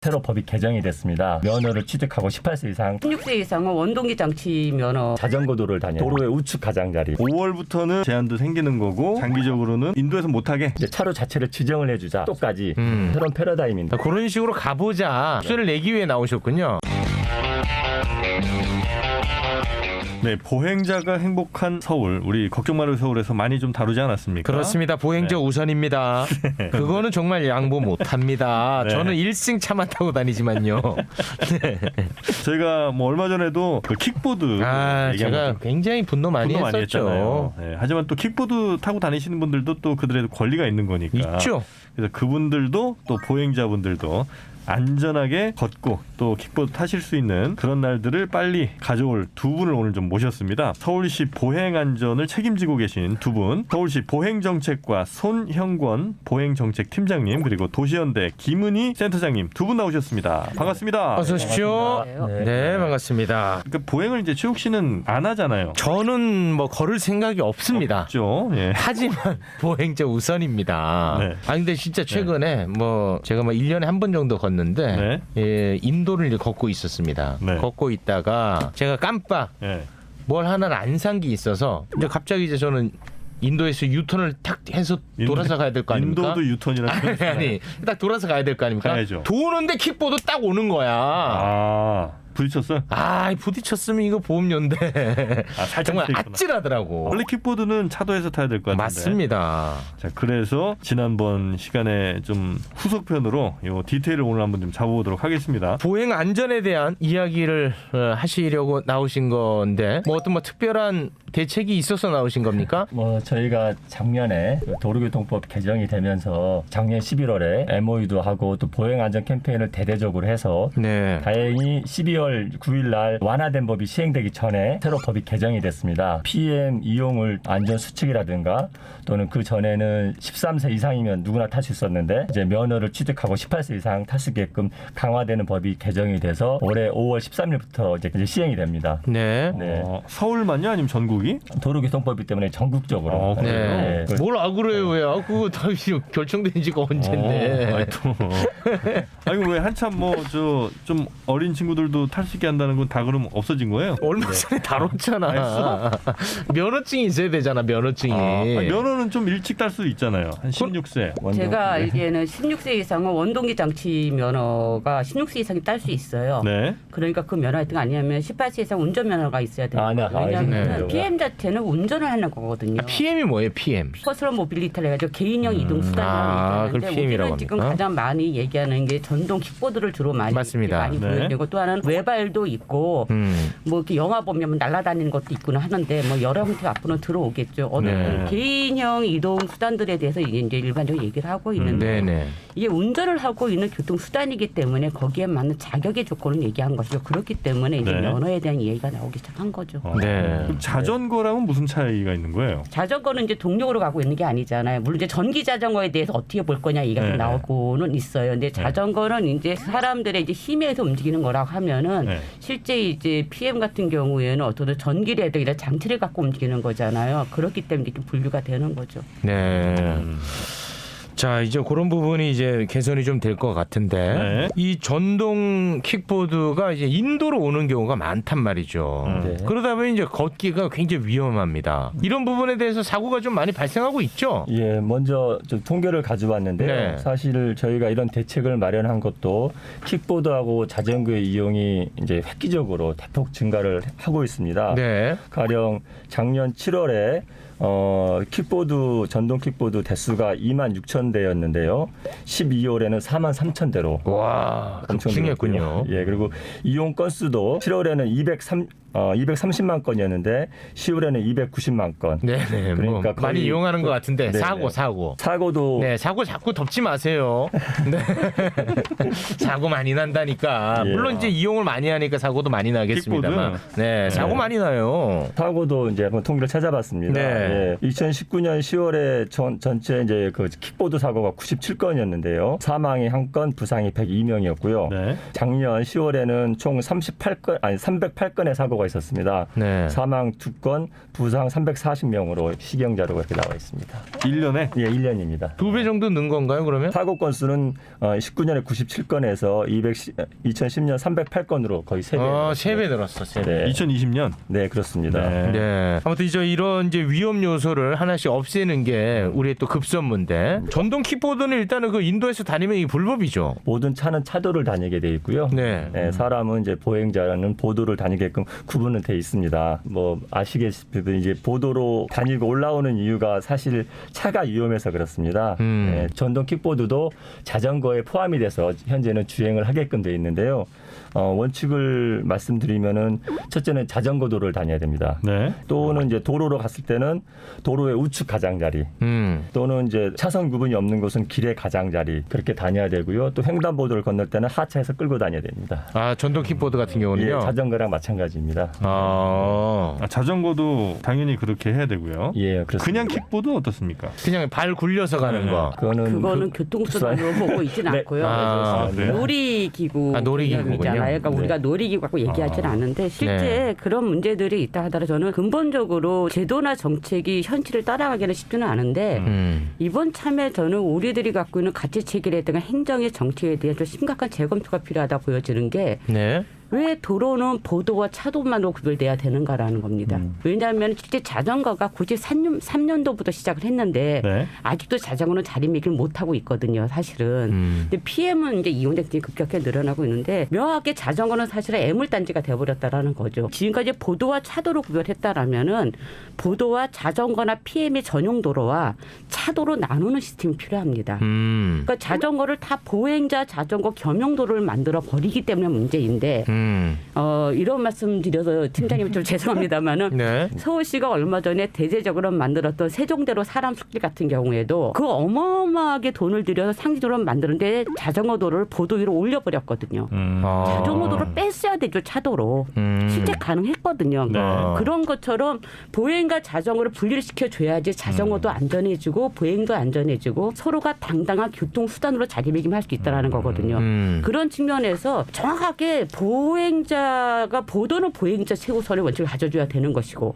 새로 법이 개정이 됐습니다. 면허를 취득하고 18세 이상 16세 이상은 원동기 장치 면허. 자전거 도로를 다녀 도로의 우측 가장자리 5월부터는 제한도 생기는 거고 장기적으로는 인도에서 못하게. 이제 차로 자체를 지정을 해주자 또까지 새로운 패러다임입니다. 그런 식으로 가보자. 수를 내기 위해 나오셨군요. 네, 보행자가 행복한 서울, 우리 걱정 말아요 서울에서 많이 좀 다루지 않았습니까? 그렇습니다. 보행자 우선입니다. 그거는 정말 양보 못합니다. 네. 저는 1승 차만 타고 다니지만요. 네. 저희가 뭐 얼마 전에도 그 킥보드 제가 굉장히 분노 많이 했었죠. 했잖아요. 네, 하지만 또 킥보드 타고 다니시는 분들도 또 그들의 권리가 있는 거니까. 있죠. 그래서 그분들도 또 보행자분들도 안전하게 걷고 또 킥보드 타실 수 있는 그런 날들을 빨리 가져올 두 분을 오늘 좀 모셨습니다. 서울시 보행안전을 책임지고 계신 두 분, 서울시 보행정책과 손형권 보행정책팀장님, 그리고 도시연대 김은희 센터장님 두 분 나오셨습니다. 반갑습니다. 어서 오십시오. 반갑습니다. 네, 반갑습니다. 그러니까 보행을 이제 최욱 씨는 안 하잖아요. 저는 뭐 걸을 생각이 없습니다. 없죠. 예. 하지만 보행자 우선입니다. 네. 근데 진짜 최근에 뭐 제가 뭐 1년에 한 번 정도 걷는데 네. 예, 인도를 이제 걷고 있었습니다. 네. 걷고 있다가 제가 깜빡 예. 뭘 하나를 안 산 게 있어서 이제 갑자기 이제 저는 인도에서 유턴을 탁 해서 돌아서 가야 될 거 아닙니까? 인도도 유턴이라. 아니 딱 돌아서 가야 될 거 아닙니까? 가야죠. 도는데 킥보드 딱 오는 거야. 부딪혔어요? 부딪혔으면 이거 보험료인데 살짝 정말 있구나. 아찔하더라고. 원래 킥보드는 차도에서 타야 될 것 같은데. 맞습니다. 자, 그래서 지난번 시간에 좀 후속편으로 요 디테일을 오늘 한번 좀 잡아보도록 하겠습니다. 보행 안전에 대한 이야기를 하시려고 나오신 건데 뭐 어떤 뭐 특별한 대책이 있어서 나오신 겁니까? 뭐 저희가 작년에 그 도로교통법 개정이 되면서 작년 11월에 MOU도 하고 또 보행안전 캠페인을 대대적으로 해서 네. 다행히 12월 9일 날 완화된 법이 시행되기 전에 새로 법이 개정이 됐습니다. PM 이용을 안전수칙이라든가 또는 그 전에는 13세 이상이면 누구나 탈 수 있었는데 이제 면허를 취득하고 18세 이상 탈 수 있게끔 강화되는 법이 개정이 돼서 올해 5월 13일부터 이제 시행이 됩니다. 네. 네. 서울만요? 아니면 전국이? 도로교통법이 때문에 전국적으로. 네. 네. 뭘 그래요, 왜? 그거 다 결정된 지가 언젠데. 아니 왜 한참 뭐 저 좀 어린 친구들도 탈 수 있게 한다는 건 다 그럼 없어진 거예요? 얼마 전에 다뤘잖아. 면허증이 있어야 되잖아, 면허증이. 면허는 좀 일찍 딸 수 있잖아요. 한 16세. 제가 알기에는 16세 이상은 원동기 장치 면허가 16세 이상이 딸 수 있어요. 네. 그러니까 그 면허 같은 거 아니면 18세 이상 운전면허가 있어야 돼요. 왜냐하면 네. PM 자체는 운전을 하는 거거든요. PM이 뭐예요, PM? 퍼스널 모빌리티를 해가지고 개인형 이동 수단이라고 그걸 얘기하는데 PM이라고 우리는 지금 합니까? 가장 많이 얘기하는 게 전동 킥보드를 주로 맞습니다. 많이 네. 보여드리고 또 하나는 외발도 있고 뭐 이렇게 영화 보면 날아다니는 것도 있구나 하는데 뭐 여러 형태 앞으로 들어오겠죠. 네. 개인형 이동 수단들에 대해서 이제 일반적으로 얘기를 하고 있는데 네네. 이게 운전을 하고 있는 교통 수단이기 때문에 거기에 맞는 자격의 조건을 얘기한 것이죠. 그렇기 때문에 이제 네. 면허에 대한 이야기가 나오기 시작한 거죠. 네. 그럼 자전거랑은 무슨 차이가 있는 거예요? 자전거는 이제 동력으로 가고 있는 게 아니잖아요. 물론 이제 전기 자전거에 대해서 어떻게 볼 거냐 얘기가 네. 나오고는 있어요. 근데 자전거는 이제 사람들의 이제 힘에 의해서 움직이는 거라고 하면은 네. 실제 이제 PM 같은 경우에는 어떤 전기라든가 이런 장치를 갖고 움직이는 거잖아요. 그렇기 때문에 좀 분류가 되는 거죠. 네. 자, 이제 그런 부분이 이제 개선이 좀 될 것 같은데 네. 이 전동 킥보드가 이제 인도로 오는 경우가 많단 말이죠. 네. 그러다 보니 이제 걷기가 굉장히 위험합니다. 이런 부분에 대해서 사고가 좀 많이 발생하고 있죠. 예, 먼저 좀 통계를 가져왔는데요. 네. 사실 저희가 이런 대책을 마련한 것도 킥보드하고 자전거의 이용이 이제 획기적으로 대폭 증가를 하고 있습니다. 네. 가령 작년 7월에 킥보드 전동 킥보드 대수가 26,000대였는데요. 12월에는 43,000대로 와, 급증했군요. 예, 그리고 이용 건수도 7월에는 230만 건이었는데 10월에는 290만 건. 네네. 그러니까 뭐 거의 많이 이용하는 것 같은데 네네. 사고도. 네, 사고 자꾸 덮지 마세요. 네. 사고 많이 난다니까. 예. 물론 이제 이용을 많이 하니까 사고도 많이 나겠습니다만. 네, 사고 많이 나요. 사고도 이제 한번 통계를 찾아봤습니다. 네. 예, 2019년 10월에 전체 이제 그 킥보드 사고가 97건이었는데요. 사망이 1건, 부상이 102명이었고요. 네. 작년 10월에는 총 308건의 사고가 사고가 있었습니다. 네. 사망 2건, 부상 340명으로 시경 자료가 이렇게 나와 있습니다. 1년에 예, 1년입니다. 2배 정도 는 건가요, 그러면? 사고 건수는 19년에 97건에서 2010년 308건으로 거의 3배. 아, 3배 늘었어. 3배. 네. 2020년 네, 그렇습니다. 네. 네. 아무튼 이런 이제 위험 요소를 하나씩 없애는 게 우리의 또 급선무인데 전동 킥보드는 일단은 그 인도에서 다니면 이 불법이죠. 모든 차는 차도를 다니게 돼 있고요. 네. 네, 사람은 이제 보행자라는 보도를 다니게끔 구분은 돼 있습니다. 뭐 아시겠지만 이제 보도로 다니고 올라오는 이유가 사실 차가 위험해서 그렇습니다. 네, 전동 킥보드도 자전거에 포함이 돼서 현재는 주행을 하게끔 돼 있는데요. 원칙을 말씀드리면은 첫째는 자전거 도로를 다녀야 됩니다. 네. 또는 이제 도로로 갔을 때는 도로의 우측 가장자리 또는 이제 차선 구분이 없는 곳은 길의 가장자리 그렇게 다녀야 되고요. 또 횡단보도를 건널 때는 하차해서 끌고 다녀야 됩니다. 아, 전동 킥보드 같은 경우는요. 예, 자전거랑 마찬가지입니다. 아, 자전거도 당연히 그렇게 해야 되고요. 예, 그렇습니다. 그냥 킥보드 어떻습니까? 그냥 발 굴려서 가는 거. 그거는 교통수단으로 보고 있진 네. 않고요. 아, 그래요? 놀이기구 놀이기구군요. 개념이잖아요. 그러니까 네. 우리가 놀이기구 갖고 얘기하지는 않는데 실제 네. 그런 문제들이 있다 하더라도 저는 근본적으로 제도나 정책이 현실을 따라가기는 쉽지는 않은데 이번 참에 저는 우리들이 갖고 있는 가치 체계라든가 행정의 정책에 대한 좀 심각한 재검토가 필요하다 보여지는 게 네. 왜 도로는 보도와 차도만으로 구별돼야 되는가라는 겁니다. 왜냐하면 실제 자전거가 93년도부터 시작을 했는데 네. 아직도 자전거는 자리매김을 못하고 있거든요. 사실은. 근데 PM은 이제 이용객들이 급격하게 늘어나고 있는데 묘하게 자전거는 사실은 애물단지가 돼버렸다라는 거죠. 지금까지 보도와 차도로 구별했다라면은 보도와 자전거나 PM의 전용 도로와 차도로 나누는 시스템이 필요합니다. 그러니까 자전거를 다 보행자 자전거 겸용 도로를 만들어 버리기 때문에 문제인데 이런 말씀 드려서 팀장님 좀 죄송합니다만은 네. 서울시가 얼마 전에 대대적으로 만들었던 세종대로 사람 숲길 같은 경우에도 그 어마어마하게 돈을 들여서 상지도로 만드는데 자전거 도로를 보도 위로 올려버렸거든요. 아. 자전거 도로를 뺐어야 되죠, 차도로. 실제 가능했거든요. 네. 그런 것처럼 보행과 자전거를 분리를 시켜줘야지 자전거도 안전해지고 보행도 안전해지고 서로가 당당한 교통수단으로 자리매김할 수 있다는 거거든요. 그런 측면에서 정확하게 보행자가 보도는 보행자 최우선의 원칙을 가져줘야 되는 것이고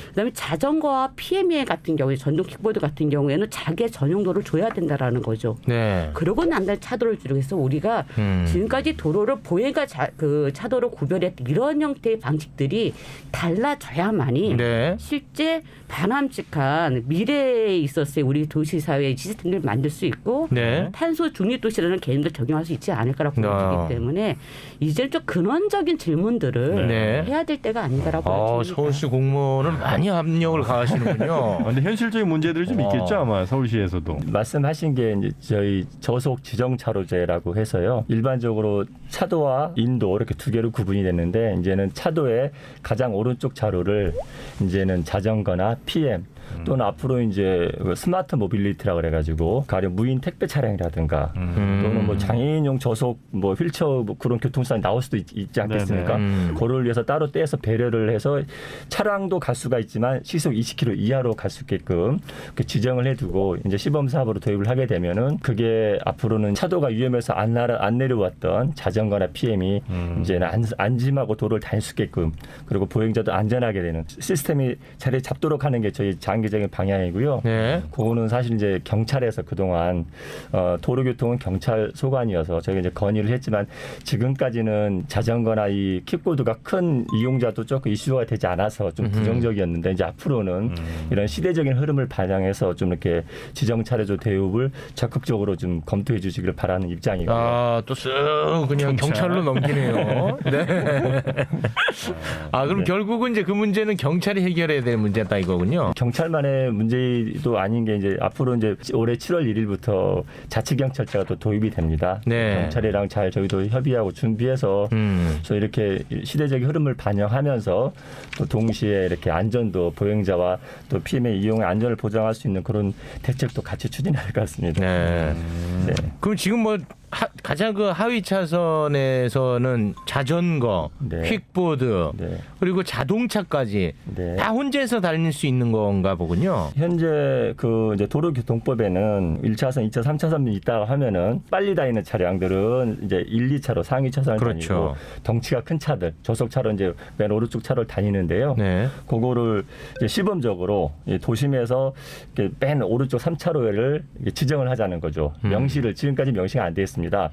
그다음에 자전거와 PMA 같은 경우에 전동 킥보드 같은 경우에는 자기의 전용도를 줘야 된다라는 거죠. 네. 그러고 난 다음에 차도를 주려고 해서 우리가 지금까지 도로를 보행과 그 차도로 구별했던 이런 형태의 방식들이 달라져야만이 네. 실제 바람직한 미래에 있었을 우리 도시사회의 시스템을 만들 수 있고 네. 탄소 중립 도시라는 개념도 적용할 수 있지 않을까라고 보여지기 때문에 이제 좀 근원적인 질문들을 네. 해야 될 때가 아닌가라고 보여집니다. 서울시 공무원은 많이 압력을 가하시는군요. 근데 현실적인 문제들이 좀 있겠죠 아마 서울시에서도. 말씀하신 게 이제 저희 저속 지정차로제라고 해서요. 일반적으로 차도와 인도 이렇게 두 개로 구분이 됐는데 이제는 차도의 가장 오른쪽 차로를 이제는 자전거나 PM 또는 앞으로 이제 스마트 모빌리티라고 그래가지고 가령 무인 택배 차량이라든가 또는 뭐 장애인용 저속 뭐 휠체어 뭐 그런 교통수단이 나올 수도 있지 않겠습니까? 그를 위해서 따로 떼서 배려를 해서 차량도 갈 수가 있지만 시속 20km 이하로 갈 수 있게끔 그 지정을 해두고 이제 시범 사업으로 도입을 하게 되면은 그게 앞으로는 차도가 위험해서 안 내려왔던 자전거나 PM이 이제는 안심하고 도로를 다닐 수 있게끔 그리고 보행자도 안전하게 되는 시스템이 자리 잡도록 하는 게 저희 장기적인 방향이고요. 네. 그거는 사실 이제 경찰에서 그동안 도로교통은 경찰 소관이어서 저희가 이제 건의를 했지만 지금까지는 자전거나 이 킥보드가 큰 이용자도 조금 이슈가 되지 않아서 좀 부정적이었는데 이제 앞으로는 이런 시대적인 흐름을 반영해서 좀 이렇게 지정차례조 대우를 적극적으로 좀 검토해 주시기를 바라는 입장이고요. 아, 또 쓱 그냥 경찰로 넘기네요. 네. 아, 그럼 네. 결국은 이제 그 문제는 경찰이 해결해야 될 문제다 이거군요. 경찰만의 문제도 아닌 게 이제 앞으로 이제 올해 7월 1일부터 자치경찰제가 또 도입이 됩니다. 네. 경찰이랑 잘 저희도 협의하고 준비해서 그래서 이렇게 시대적인 흐름을 반영하면서 또 동시에 이렇게 안전도 보행자와 또 PM의 이용의 안전을 보장할 수 있는 그런 대책도 같이 추진할 것 같습니다. 네. 네. 그럼 지금 뭐 가장 그 하위 차선에서는 자전거, 네. 퀵보드, 네. 그리고 자동차까지 네. 다 혼자서 다닐 수 있는 건가 보군요. 현재 그 이제 도로교통법에는 1차선, 2차선, 3차선이 있다고 하면은 빨리 다니는 차량들은 이제 1, 2차로 상위 차선을 그렇죠. 다니고 덩치가 큰 차들, 저속차로 이제 맨 오른쪽 차로를 다니는데요. 네. 그거를 이제 시범적으로 이 도심에서 이렇게 맨 오른쪽 3차로를 지정을 하자는 거죠. 명시를 지금까지 명시가 안 돼 있습니다.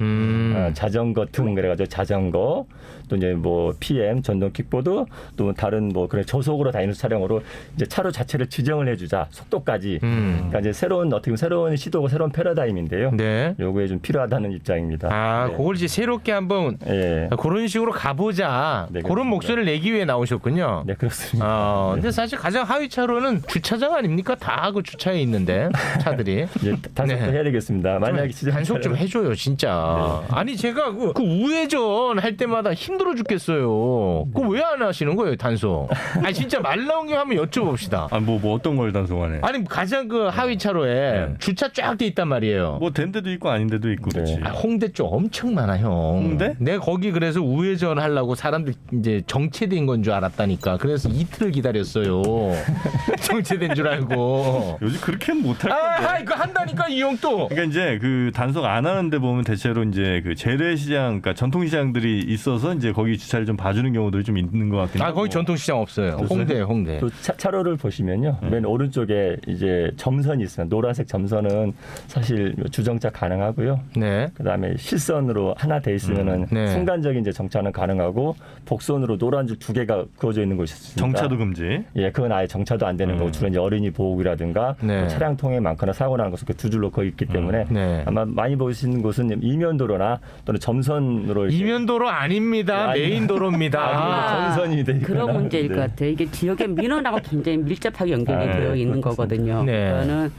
자전거 등 그래가지고 자전거 또 이제 뭐 PM 전동 킥보드 또 다른 뭐 그런 저속으로 다니는 차량으로 이제 차로 자체를 지정을 해주자 속도까지. 그러니까 이제 새로운 어떻게 보면 새로운 시도고 새로운 패러다임인데요. 네. 요거에 좀 필요하다는 입장입니다. 아, 네. 그걸 이제 새롭게 한번 예. 그런 식으로 가보자. 네, 그런 그렇습니다. 목소리를 내기 위해 나오셨군요. 네 그렇습니다. 근데 사실 가장 하위 차로는 주차장 아닙니까? 다 그 주차해 있는데 차들이. 이제 단속도 네. 해야 되겠습니다. 만약에 지정 단속 좀 해줘요, 진짜. 아니 제가 그 우회전 할 때마다 힘들어 죽겠어요. 그거 왜 안 하시는 거예요, 단속? 아니 진짜 말 나온 김에 한번 여쭤봅시다. 아, 뭐 어떤 걸 단속하네. 아니 가장 그 하위 차로에 주차 쫙 돼 있단 말이에요. 뭐 된 데도 있고 아닌 데도 있고 그렇지. 네. 아, 홍대 쪽 엄청 많아 형. 홍대? 내가 거기 그래서 우회전 하려고 사람들 이제 정체된 건 줄 알았다니까. 그래서 이틀을 기다렸어요. 정체된 줄 알고. 요즘 그렇게는 못할 건데. 아, 이거 한다니까 이 형 또. 그러니까 이제 그 단속 안 하는데 보면 대체로 이제 그 재래시장, 그러니까 전통시장들이 있어서 이제 거기 주차를 좀 봐주는 경우들이 좀 있는 것 같긴 하고. 아, 거기 전통시장 없어요. 없어요? 홍대. 또 차로를 보시면요. 맨 오른쪽에 이제 점선이 있어요. 노란색 점선은 사실 주정차 가능하고요. 네. 그다음에 실선으로 하나 돼 있으면은 네. 순간적인 이제 정차는 가능하고 복선으로 노란 줄 두 개가 그어져 있는 곳이 있습니다. 정차도 금지. 예, 그건 아예 정차도 안 되는 거고 주로 이제 어린이 보호구라든가 네. 뭐 차량 통에 많거나 사고 나는 것은 그 두 줄로 거의 있기 때문에 네. 아마 많이 보시는 곳은 이면도로나 또는 점선으로 이렇게 이면도로 아닙니다. 아니, 메인 도로입니다. 점선이 돼 있거나 그런 문제일 네. 것 같아요. 이게 지역의 민원하고 굉장히 밀접하게 연결이 아, 되어 네, 있는 그렇습니다. 거거든요. 네. 그거는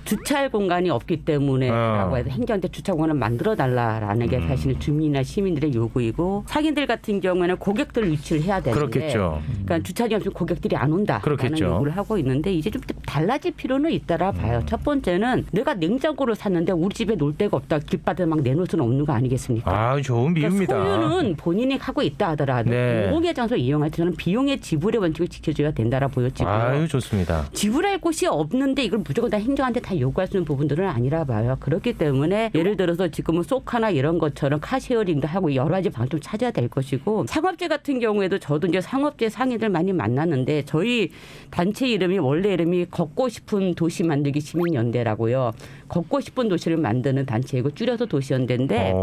주차할 공간이 없기 때문에라고 해서 행정한테 주차 공간을 만들어 달라라는 게 사실 주민이나 시민들의 요구이고 상인들 같은 경우에는 고객들 유치를 해야 되는데 그렇겠죠. 그러니까 주차장이 없으면 고객들이 안 온다라는 그렇겠죠. 요구를 하고 있는데 이제 좀 달라질 필요는 있다라 봐요. 첫 번째는 내가 냉장고를 샀는데 우리 집에 놓을 데가 없다. 길바닥에 막 내놓을 수는 없는 거 아니겠습니까? 아, 좋은 비유입니다. 그러니까 소유는 본인이 하고 있다 하더라도 네. 공공의 장소 이용할 때는 비용의 지불의 원칙을 지켜줘야 된다라 보여지고요. 아유, 좋습니다. 지불할 곳이 없는데 이걸 무조건 다 행정한테 다 요구할 수 있는 부분들은 아니라 봐요. 그렇기 때문에 예를 들어서 지금은 소카나 이런 것처럼 카쉐어링도 하고 여러 가지 방법을 찾아야 될 것이고 상업제 같은 경우에도 저도 이제 상업제 상인들 많이 만났는데 저희 단체 이름이 원래 이름이 걷고 싶은 도시 만들기 시민연대라고요. 걷고 싶은 도시를 만드는 단체이고 줄여서 도시연대인데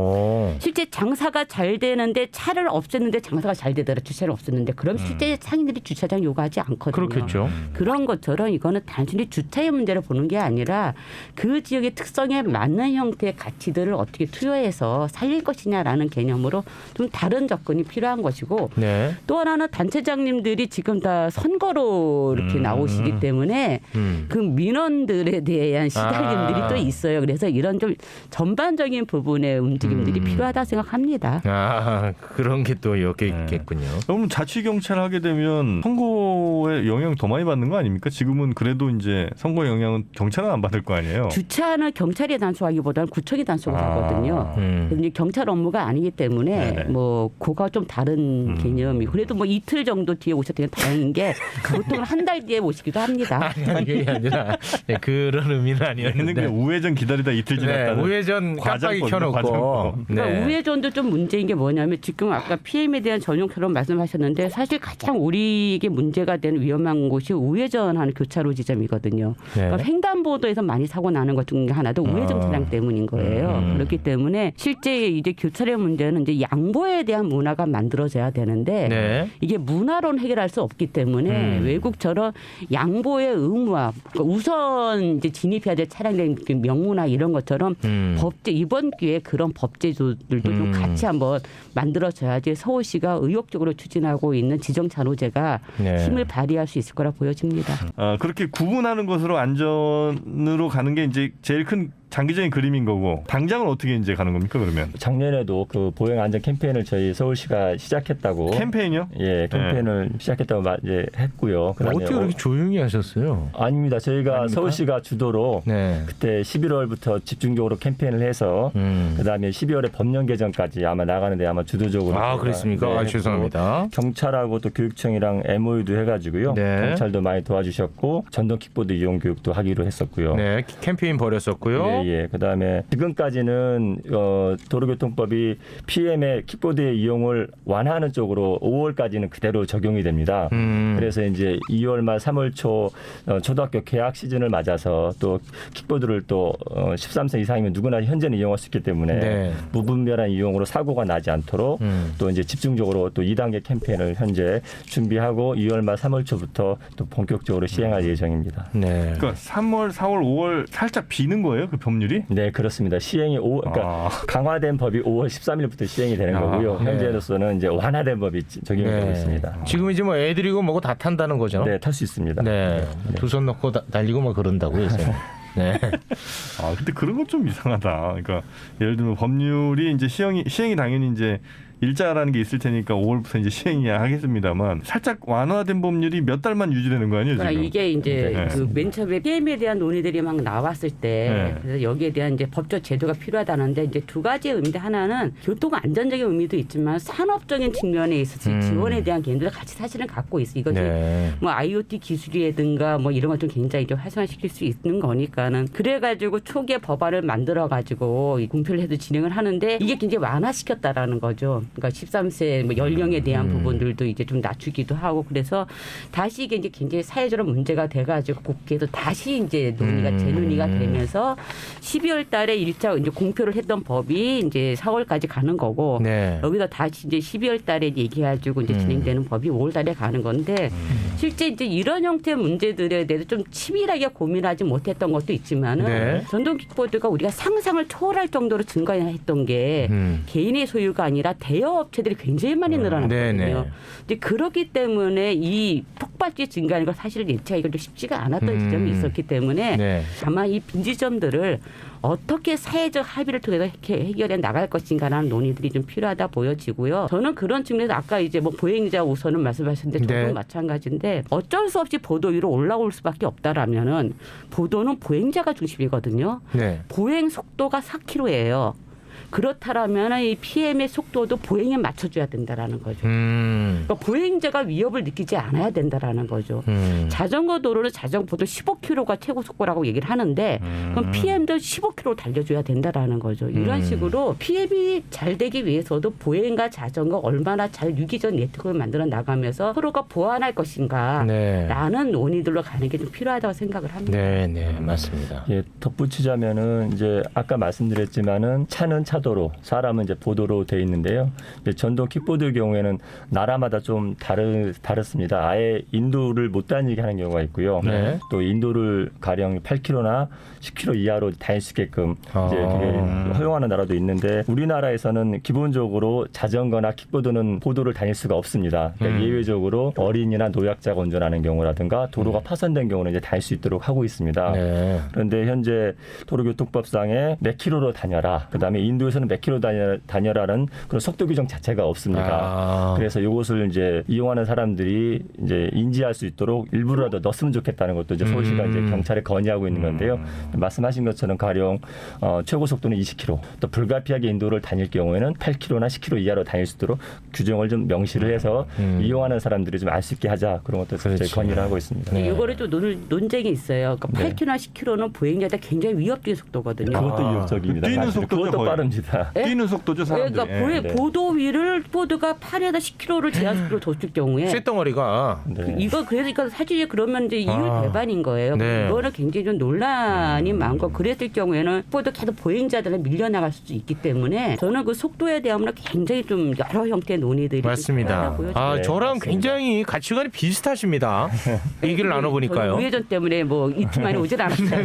실제 장사가 잘 되는데 차를 없앴는데 장사가 잘 되더라. 주차를 없앴는데 그럼 실제 상인들이 주차장 요구하지 않거든요. 그렇겠죠. 그런 것처럼 이거는 단순히 주차의 문제를 보는 게 아니라 그 지역의 특성에 맞는 형태의 가치들을 어떻게 투여해서 살릴 것이냐라는 개념으로 좀 다른 접근이 필요한 것이고 네. 또 하나는 단체장님들이 지금 다 선거로 이렇게 나오시기 때문에 그 민원들에 대한 시달림들이 또 있어요. 그래서 이런 좀 전반적인 부분의 움직임들이 필요하다 생각합니다. 아, 그런 게 또 여기겠군요. 그럼 자치경찰 하게 되면 선거에 영향 더 많이 받는 거 아닙니까? 지금은 그래도 이제 선거 영향은 경찰은 안 받을 거 아니에요. 주차는 경찰이 단속하기보다는 구청이 단속을 하거든요. 근데 경찰 업무가 아니기 때문에 네네. 뭐 그거가 좀 다른 개념이 그래도 뭐 이틀 정도 뒤에 오셨다는 게 다행인 게 보통 한 달 뒤에 오시기도 합니다. 아니, 그게 아니라 네, 그런 의미는 얘는 아니었는데. 그냥 우회전 기다리다 이틀 네, 지났다는. 우회전 깜빡이 과장법이네, 켜놓고. 과장법. 그러니까 네. 우회전도 좀 문제인 게 뭐냐면 지금 아까 PM에 대한 전용처럼 말씀하셨는데 사실 가장 우리에게 문제가 되는 위험한 곳이 우회전하는 교차로 지점이거든요. 네. 그러니까 횡단보도에서 많이 사고 나는 것 중에 하나도 우회전 차량 때문인 거예요. 그렇기 때문에 실제 이제 교차의 문제는 이제 양보에 대한 문화가 만들어져야 되는데 네. 이게 문화론 해결할 수 없기 때문에 외국처럼 양보의 의무화, 그러니까 우선 이제 진입해야 될 차량의 명문화 이런 것처럼 법제 이번 기회에 그런 법제도들도 좀 같이 한번 만들어져야지 서울시가 의욕적으로 추진하고 있는 지정차로제가 네. 힘을 발휘할 수 있을 거라 보여집니다. 그렇게 구분하는 것으로 안전으로 가는 게 이제 제일 큰 장기적인 그림인 거고 당장은 어떻게 이제 가는 겁니까 그러면? 작년에도 그 보행 안전 캠페인을 저희 서울시가 시작했다고. 캠페인이요? 예, 캠페인을 시작했다고 이제 했고요. 그다음에 어떻게 그렇게 조용히 하셨어요? 아닙니다. 저희가 아닙니까? 서울시가 주도로 네. 그때 11월부터 집중적으로 캠페인을 해서 그다음에 12월에 법령 개정까지 아마 나가는데 아마 주도적으로 아 저희가, 그랬습니까? 네, 아, 했고 죄송합니다. 경찰하고 또 교육청이랑 MOU도 해가지고요. 네. 경찰도 많이 도와주셨고 전동 킥보드 이용 교육도 하기로 했었고요. 네, 캠페인 벌였었고요. 예, 예. 그다음에 지금까지는 도로교통법이 PM의 킥보드의 이용을 완화하는 쪽으로 5월까지는 그대로 적용이 됩니다. 그래서 이제 2월 말 3월 초 초등학교 개학 시즌을 맞아서 또 킥보드를 또 13세 이상이면 누구나 현재는 이용할 수 있기 때문에 네. 무분별한 이용으로 사고가 나지 않도록 또 이제 집중적으로 또 2단계 캠페인을 현재 준비하고 2월 말 3월 초부터 또 본격적으로 시행할 예정입니다. 네. 그러니까 3월, 4월, 5월 살짝 비는 거예요 그 법률이? 네, 그렇습니다. 시행이 그러니까 강화된 법이 5월 13일부터 시행이 되는 거고요. 네. 현재로서는 이제 완화된 법이 적용이 되고 있습니다. 지금 이제 뭐 애들이고 뭐고 다 탄다는 거죠. 네, 탈 수 있습니다. 네. 두 손 넣고 달리고 뭐 그런다고요, 요새. 네. 아 근데 그런 건 좀 이상하다. 그러니까 예를 들면 법률이 이제 시행이 당연히 이제 일자라는 게 있을 테니까 5월부터 이제 시행이야 하겠습니다만 살짝 완화된 법률이 몇 달만 유지되는 거 아니에요 그러니까 지금? 이게 이제 네. 그 맨 처음에 PM에 대한 논의들이 막 나왔을 때 네. 그래서 여기에 대한 이제 법적 제도가 필요하다는데 이제 두 가지의 의미인데 하나는 교통 안전적인 의미도 있지만 산업적인 측면에 있어서 지원에 대한 개념들을 같이 사실은 갖고 있어. 이것이 네. 뭐 IoT 기술이라든가 뭐 이런 걸 좀 굉장히 좀 활성화시킬 수 있는 거니까는 그래가지고 초기에 법안을 만들어가지고 공표를 해도 진행을 하는데 이게 굉장히 완화시켰다라는 거죠. 그러니까 13세 뭐 연령에 대한 부분들도 이제 좀 낮추기도 하고 그래서 다시 이게 이제 굉장히 사회적으로 문제가 돼가지고 국회에서 다시 이제 논의가 재논의가 되면서 12월 달에 1차 이제 공표를 했던 법이 이제 4월까지 가는 거고 네. 여기서 다시 이제 12월 달에 얘기해가지고 이제 진행되는 법이 5월 달에 가는 건데 실제 이제 이런 형태의 문제들에 대해서 좀 치밀하게 고민하지 못했던 것도 있지만은 네. 전동 킥보드가 우리가 상상을 초월할 정도로 증가했던 게 개인의 소유가 아니라 대여 업체들이 굉장히 많이 늘어났거든요. 네네. 근데 그렇기 때문에 이 폭발적인 증가하는 걸 사실 예측하기가 좀 쉽지가 않았던 지점이 있었기 때문에 네. 아마 이 빈지점들을 어떻게 사회적 합의를 통해서 해결해 나갈 것인가라는 논의들이 좀 필요하다 보여지고요. 저는 그런 측면에서 아까 이제 뭐 보행자 우선은 말씀하셨는데 저도 네. 마찬가지인데 어쩔 수 없이 보도 위로 올라올 수밖에 없다라면은 보도는 보행자가 중심이거든요. 네. 보행 속도가 4km예요. 그렇다라면 이 PM의 속도도 보행에 맞춰줘야 된다라는 거죠. 그러니까 보행자가 위협을 느끼지 않아야 된다라는 거죠. 자전거 도로는 자전거 보통 15km가 최고 속도라고 얘기를 하는데 그럼 PM도 15km 달려줘야 된다라는 거죠. 이런 식으로 PM이 잘 되기 위해서도 보행과 자전거 얼마나 잘 유기적 네트워크를 만들어 나가면서 서로가 보완할 것인가 네. 라는 논의들로 가는 게 좀 필요하다고 생각을 합니다. 네, 네, 맞습니다. 예, 덧붙이자면은 이제 아까 말씀드렸지만은 차는 차도로, 사람은 이제 보도로 돼 있는데요. 이제 전동 킥보드의 경우에는 나라마다 좀 다릅니다. 아예 인도를 못 다니게 하는 경우가 있고요. 네. 또 인도를 가령 8km나 10km 이하로 다닐 수 있게끔 이제 그게 허용하는 나라도 있는데 우리나라에서는 기본적으로 자전거나 킥보드는 보도를 다닐 수가 없습니다. 그러니까 예외적으로 어린이나 노약자가 운전하는 경우라든가 도로가 파손된 경우는 이제 다닐 수 있도록 하고 있습니다. 네. 그런데 현재 도로교통법상에 몇 킬로로 다녀라. 그다음에 인도에서는 몇 킬로 다녀라는 그런 속도 규정 자체가 없습니다. 그래서 이것을 이제 이용하는 사람들이 이제 인지할 수 있도록 일부라도 넣었으면 좋겠다는 것도 이제 서울시가 이제 경찰에 건의하고 있는 건데요. 말씀하신 것처럼 가령 최고 속도는 20킬로, 또 불가피하게 인도를 다닐 경우에는 8킬로나 10킬로 이하로 다닐 수 있도록 규정을 좀 명시를 해서 이용하는 사람들이 좀 알 수 있게 하자. 그런 것도 그렇죠. 저희 건의를 하고 있습니다. 네. 이거를 또 논쟁이 있어요. 그러니까 네. 8km나 10km는 보행자한테 굉장히 위협적인 속도거든요. 그것도 위협적입니다. 뛰는 사실. 속도죠, 그것도 거의. 빠릅니다. 예? 뛰는 속도죠 사람들이. 그러니까 네. 보도 위를 보드가 8에다 10km를 제한 속도로 뒀을 경우에 쇳덩어리가 네. 이거 그러니까 사실 그러면 이제 이율 배반인 거예요. 네. 이거는 굉장히 좀 논란이 많고 그랬을 경우에는 보드 계속 보행자들을 밀려나갈 수도 있기 때문에 저는 그 속도에 대한 굉장히 좀 여러 형태의 논의들이 맞습니다. 좀 아, 네, 저랑 맞습니다. 굉장히 가치관이 비슷하십니다. 얘기를 나눠보니까요. 우회전 때문에 뭐 이틀 만에 오질 않았어요.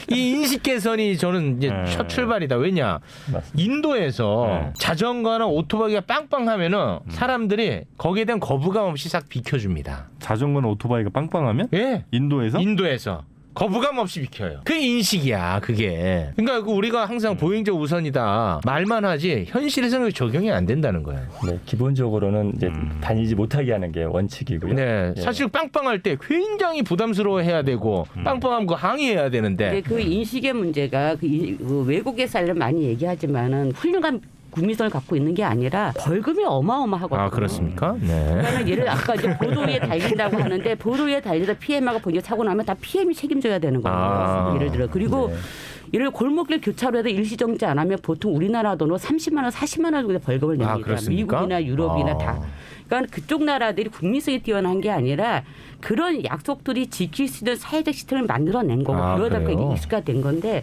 이 인식 개선이 저는 이제 첫 출발이다. 왜냐? 맞습니다. 인도에서 자전거나 오토바이가 빵빵하면은 사람들이 거기에 대한 거부감 없이 싹 비켜줍니다. 자전거나 오토바이가 빵빵하면 예. 인도에서 인도에서. 거부감 없이 비켜요. 그 인식이야, 그게. 그러니까 그 우리가 항상 보행자 우선이다 말만 하지 현실에서는 적용이 안 된다는 거예요. 네, 기본적으로는 이제 다니지 못하게 하는 게 원칙이고요. 네, 예. 사실 빵빵할 때 굉장히 부담스러워해야 되고 빵빵하면 그 항의해야 되는데. 근데 그 인식의 문제가 그 외국에서 많이 얘기하지만은 훌륭한 국민성을 갖고 있는 게 아니라 벌금이 어마어마하거든요. 아, 그렇습니까? 네. 그러니까 예를 아까 이제 보도 위에 달린다고 하는데 보도 위에 달려서 PM하고 본인이 사고 나면 다 PM이 책임져야 되는 거예요. 아. 예를 들어 그리고 네. 예를 골목길 교차로에도 일시정지 안 하면 보통 우리나라 돈으로 30만 원, 40만 원 정도 벌금을 냅니다. 그렇습니까? 미국이나 유럽이나 아. 다. 그러니까 그쪽 나라들이 국민성이 뛰어난 게 아니라 그런 약속들이 지킬 수 있는 사회적 시스템을 만들어낸 거고 그러다 그래요? 보니 익숙화가 된 건데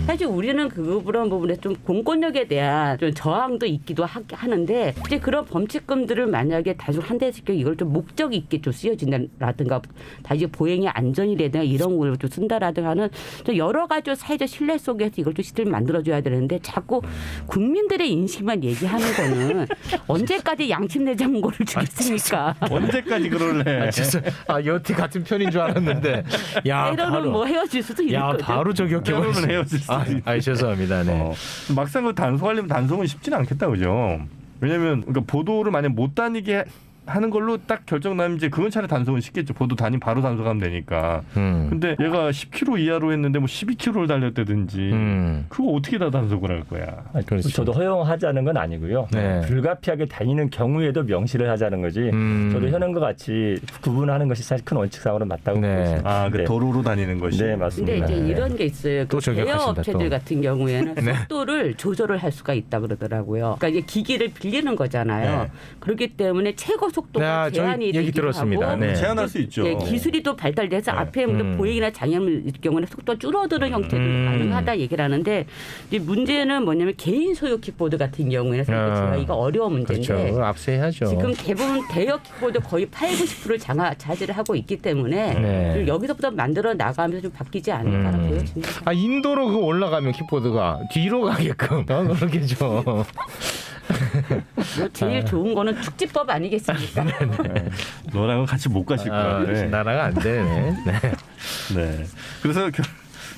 사실 우리는 그런 부분에 좀 공권력에 대한 좀 저항도 있기도 하는데 이제 그런 범칙금들을 만약에 다시 한 대씩 이걸 좀 목적 있게 좀 쓰여진다라든가 다시 보행의 안전이라든가 이런 걸 좀 쓴다라든가 하는 좀 여러 가지 사회적 신뢰 속에서 이걸 좀 시스템을 만들어줘야 되는데 자꾸 국민들의 인식만 얘기하는 거는 언제까지 양심내장고를 주겠습니까? 언제까지 그럴래? 여태 같은 편인 줄 알았는데. 야, 때로는 바로. 뭐 헤어질 수도 있는 야, 거죠. 바로 저격해버렸어. 때로는 헤어질 수도 있어. 죄송합니다. 네. 막상 그 단속하려면 단속은 쉽지는 않겠다, 그죠? 왜냐면 그러니까 보도를 만약 못 다니게 하는 걸로 딱 결정 나면 이제 그건 차라리 단속은 쉽겠죠. 보도 다니 바로 단속하면 되니까. 근데 얘가 10km 이하로 했는데 뭐 12km를 달렸다든지 그거 어떻게 다 단속을 할 거야? 그렇죠. 저도 허용하자는 건 아니고요. 네. 불가피하게 다니는 경우에도 명시를 하자는 거지. 저도 현행과 같이 구분하는 것이 사실 큰 원칙상으로 맞다고 네. 보고 있습니다. 아, 그 네. 도로로 다니는 것이. 네, 근데 맞습니다. 이제 네. 이런 게 있어요. 또 그 대여 저격하신다, 업체들 또. 같은 경우에는 네. 속도를 조절을 할 수가 있다 그러더라고요. 그러니까 이제 기기를 빌리는 거잖아요. 네. 그렇기 때문에 최고 속도가 제한이 저희 얘기 되기도 들었습니다. 하고 네. 제한할 수 있죠. 예, 기술이 또 발달돼서 네. 앞에 보행이나 장애물 경우는 속도가 줄어드는 형태도 가능하다 얘기를 하는데 이제 문제는 뭐냐면 개인 소유 킥보드 같은 경우에는 사실 제가 이거 어려운 문제인데 그렇죠. 압수해야죠. 지금 대부분 대여 킥보드 거의 80~90%를 자제를 하고 있기 때문에 네. 좀 여기서부터 만들어 나가면서 좀 바뀌지 않을까라고 보여집니다. 인도로 그 올라가면 킥보드가 뒤로 가게끔 그렇게죠. 뭐 제일 좋은 거는 축지법 아니겠습니까? 너랑은 같이 못 가실 거야. 네. 나라가 안 되네. 네. 네. 그래서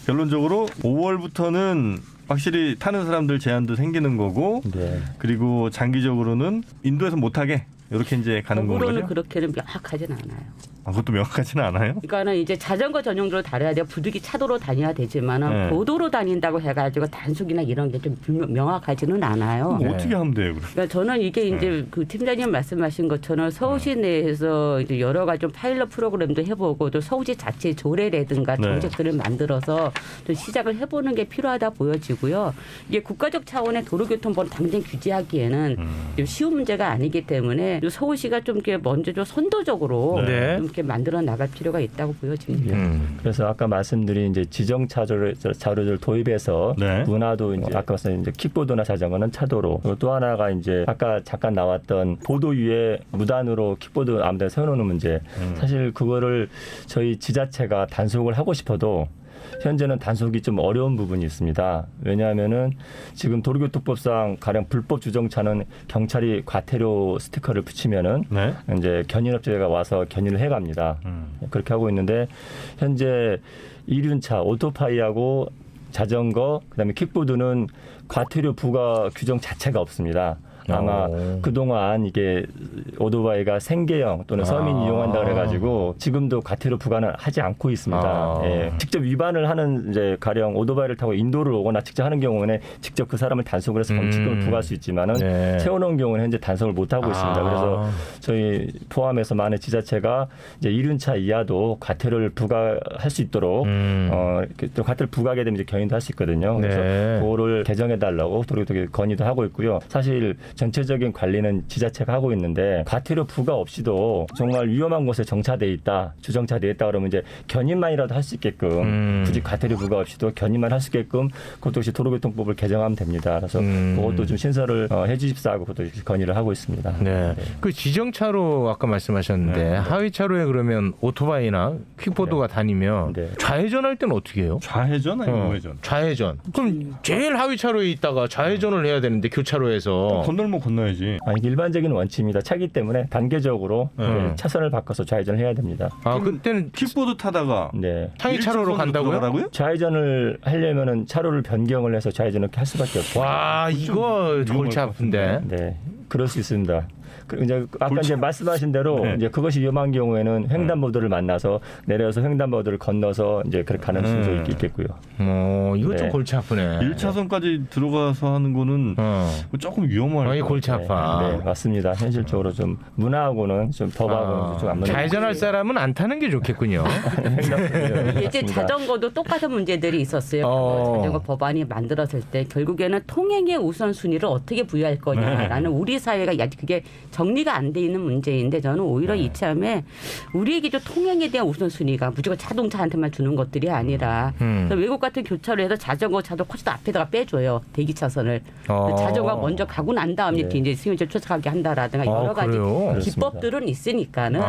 결론적으로 5월부터는 확실히 타는 사람들 제한도 생기는 거고, 네. 그리고 장기적으로는 인도에서 못하게 이렇게 이제 가는 법으로는 거죠. 그렇게는 명확하진 않아요. 아, 그것도 명확하지는 않아요. 그러니까는 이제 자전거 전용도로 다녀야 돼요. 부득이 차도로 다녀야 되지만은 네. 보도로 다닌다고 해가지고 단속이나 이런 게 좀 명확하지는 않아요. 그럼 어떻게 하면 돼요, 그럼? 그러니까 저는 이게 이제 그 팀장님 말씀하신 것처럼 서울시 내에서 이제 여러 가지 좀 파일럿 프로그램도 해보고 또 서울시 자체 조례라든가 네. 정책들을 만들어서 좀 시작을 해보는 게 필요하다 보여지고요. 이게 국가적 차원의 도로교통법을 당장 규제하기에는 좀 쉬운 문제가 아니기 때문에 서울시가 좀 이렇게 먼저 좀 선도적으로 네. 좀 이렇게 만들어 나갈 필요가 있다고 보여집니다. 그래서 아까 말씀드린 이제 지정 자료를 도입해서 네. 문화도 이제 아까 말씀 이제 킥보드나 자전거는 차도로 그리고 또 하나가 이제 아까 잠깐 나왔던 보도 위에 무단으로 킥보드 아무데나 세워놓는 문제. 사실 그거를 저희 지자체가 단속을 하고 싶어도 현재는 단속이 좀 어려운 부분이 있습니다. 왜냐하면은 지금 도로교통법상 가령 불법 주정차는 경찰이 과태료 스티커를 붙이면은 네. 이제 견인업체가 와서 견인을 해갑니다. 그렇게 하고 있는데 현재 이륜차, 오토파이하고 자전거, 그다음에 킥보드는 과태료 부과 규정 자체가 없습니다. 아마 그동안 이게 오토바이가 생계형 또는 서민 이용한다 그래가지고 지금도 과태료 부과는 하지 않고 있습니다. 예. 직접 위반을 하는 이제 가령 오토바이를 타고 인도를 오거나 직접 하는 경우는 직접 그 사람을 단속을 해서 범칙금을 부과할 수 있지만은 네. 세워놓은 경우는 현재 단속을 못 하고 있습니다. 그래서 저희 포함해서 많은 지자체가 이제 이륜차 이하도 과태료를 부과할 수 있도록 또 과태료 부과하게 되면 이제 견인도 할 수 있거든요. 그래서 네. 그거를 개정해 달라고 도로교통局건의도 하고 있고요. 사실 전체적인 관리는 지자체가 하고 있는데 과태료 부과 없이도 정말 위험한 곳에 정차돼 있다, 주정차돼 있다 그러면 이제 견인만이라도 할 수 있게끔 굳이 과태료 부과 없이도 견인만 할 수 있게끔 그것도 역시 도로교통법을 개정하면 됩니다. 그래서 그것도 좀 신설을 해주십사하고 그것도 건의를 하고 있습니다. 네. 그 지정차로 아까 말씀하셨는데 네. 하위차로에 그러면 오토바이나 킥보드가 다니면 네. 좌회전할 때는 어떻게 해요? 좌회전 아니면 우회전? 좌회전. 그럼 제일 하위차로에 있다가 좌회전을 해야 되는데 교차로에서 건널 뭐 건너야지. 아니, 일반적인 원칙입니다. 차기 때문에 단계적으로 차선을 바꿔서 좌회전을 해야 됩니다. 아 그때는 킥보드 타다가 네. 상위 차로로 간다고요? 들어가라고요? 좌회전을 하려면은 차로를 변경을 해서 좌회전을 할 수밖에 없어요. 와 이거 골치 아픈데. 네, 그럴 수 있습니다. 이제 아까 골치- 이제 말씀하신 대로 네. 이제 그것이 위험한 경우에는 횡단보도를 만나서 내려서 횡단보도를 건너서 이제 그렇게 가는 순서 있겠고요. 이거 좀 네. 골치 아프네. 1차선까지 들어가서 하는 거는 조금 위험할 이 골치 아파. 네, 맞습니다. 현실적으로 좀 문화하고는 좀 법하고는 좀 안 맞는. 좌회전할 사람은 안 타는 게 좋겠군요. 이제 자전거도 똑같은 문제들이 있었어요. 자전거 법안이 만들었을 때 결국에는 통행의 우선순위를 어떻게 부여할 거냐라는 우리 사회가 아직 그게 정리가 안 돼 있는 문제인데 저는 오히려 이참에 우리에게 좀 통행에 대한 우선순위가 무조건 자동차한테만 주는 것들이 아니라 외국 같은 교차로에서 자전거 코스도 앞에다가 빼줘요. 대기 차선을. 자전거가 먼저 가고 난 다음에 네. 이제 승용차를 쫓아가게 한다라든가 여러 가지 그래요? 기법들은 있으니까는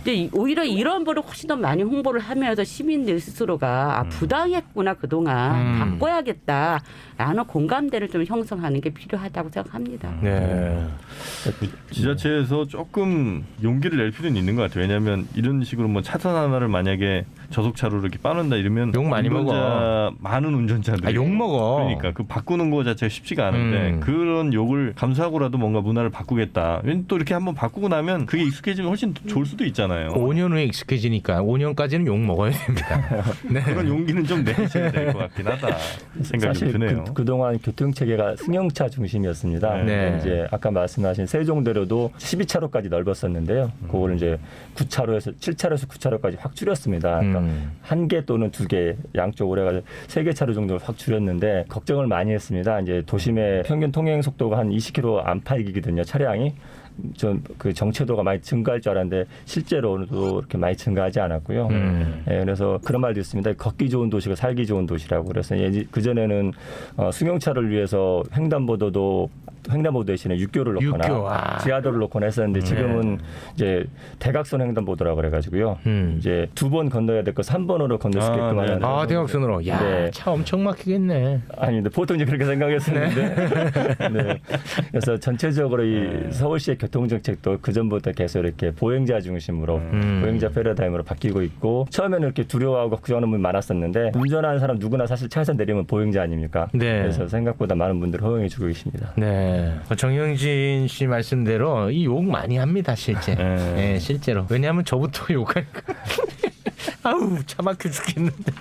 근데 오히려 이런 거를 훨씬 더 많이 홍보를 하면서 시민들 스스로가 부당했구나 그동안 바꿔야겠다라는 공감대를 좀 형성하는 게 필요하다고 생각합니다. 네. 지자체에서 조금 용기를 낼 필요는 있는 것 같아요. 왜냐하면 이런 식으로 뭐 차선 하나를 만약에 저속차로 이렇게 빠는다 이러면 욕 많이 먹어. 많은 운전자들이 욕 먹어. 그러니까 그 바꾸는 거 자체가 쉽지가 않은데 그런 욕을 감수하고라도 뭔가 문화를 바꾸겠다. 또 이렇게 한번 바꾸고 나면 그게 익숙해지면 훨씬 더 좋을 수도 있잖아요. 5년 후에 익숙해지니까 5년까지는 욕 먹어야 됩니다. 네. 그런 용기는 좀 내셔야 될 것 같긴 하다 생각이 좀 사실 드네요. 그동안 교통 체계가 승용차 중심이었습니다. 네. 이제 아까 말씀하신 세종대로도 12차로까지 넓었었는데요. 그걸 이제 9차로에서 7차로에서 9차로까지 확 줄였습니다. 그러니까 한 개 또는 두 개 양쪽으로 해가지고 3개 차로 정도를 확 줄였는데 걱정을 많이 했습니다. 이제 도심의 평균 통행 속도가 한 20km 안팎이거든요. 차량이. 좀 그 정체도가 많이 증가할 줄 알았는데 실제로도 이렇게 많이 증가하지 않았고요. 예, 그래서 그런 말도 있습니다. 걷기 좋은 도시가 살기 좋은 도시라고 그래서 그 전에는 승용차를 위해서 횡단보도 대신에 육교를 놓거나 육교, 아. 지하도를 놓거나 했었는데 지금은 이제 대각선 횡단보도라고 그래가지고요. 이제 2번 건너야 될 거 3번으로 건널 수 있게끔 하는. 대각선으로. 야, 네. 차 엄청 막히겠네. 아니, 근데 보통 이제 그렇게 생각했었는데. 네. 그래서 전체적으로 이 서울시의 교통정책도 그전부터 계속 이렇게 보행자 중심으로 보행자 패러다임으로 바뀌고 있고 처음에는 이렇게 두려워하고 걱정하는 분이 많았었는데 운전하는 사람 누구나 사실 차에서 내리면 보행자 아닙니까? 네. 그래서 생각보다 많은 분들이 허용해 주고 계십니다. 네. 정영진 씨 말씀대로 이 욕 많이 합니다, 실제. 네, 실제로. 왜냐하면 저부터 욕하니까. 아우, 차 막혀 죽겠는데.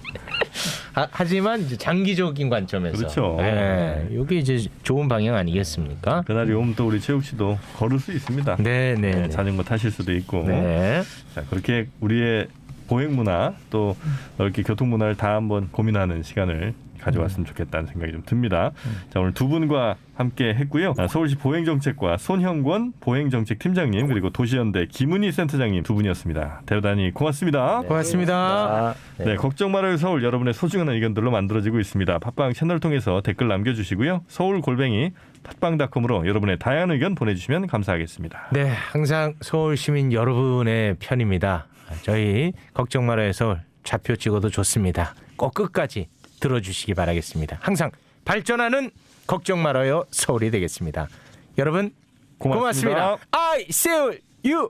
하지만 이제 장기적인 관점에서. 그렇죠. 네, 이게 이제 좋은 방향 아니겠습니까? 그날이 오면 또 우리 최욱 씨도 걸을 수 있습니다. 네, 네. 네. 자전거 타실 수도 있고. 네. 자, 그렇게 우리의 보행 문화 또 이렇게 교통 문화를 다 한번 고민하는 시간을 가져왔으면 좋겠다는 생각이 좀 듭니다. 자, 오늘 두 분과 함께 했고요. 서울시 보행정책과 손형권 보행정책팀장님 그리고 도시연대 김은희 센터장님 두 분이었습니다. 대단히 고맙습니다. 고맙습니다. 네, 걱정 말아요 서울 여러분의 소중한 의견들로 만들어지고 있습니다. 팟빵 채널 통해서 댓글 남겨주시고요. 서울 골뱅이 팟빵닷컴으로 여러분의 다양한 의견 보내주시면 감사하겠습니다. 네, 항상 서울 시민 여러분의 편입니다. 저희 걱정 말아요 서울 좌표 찍어도 좋습니다. 꼭 끝까지 들어주시기 바라겠습니다. 항상 발전하는 걱정 말아요 서울이 되겠습니다. 여러분 고맙습니다. I see you.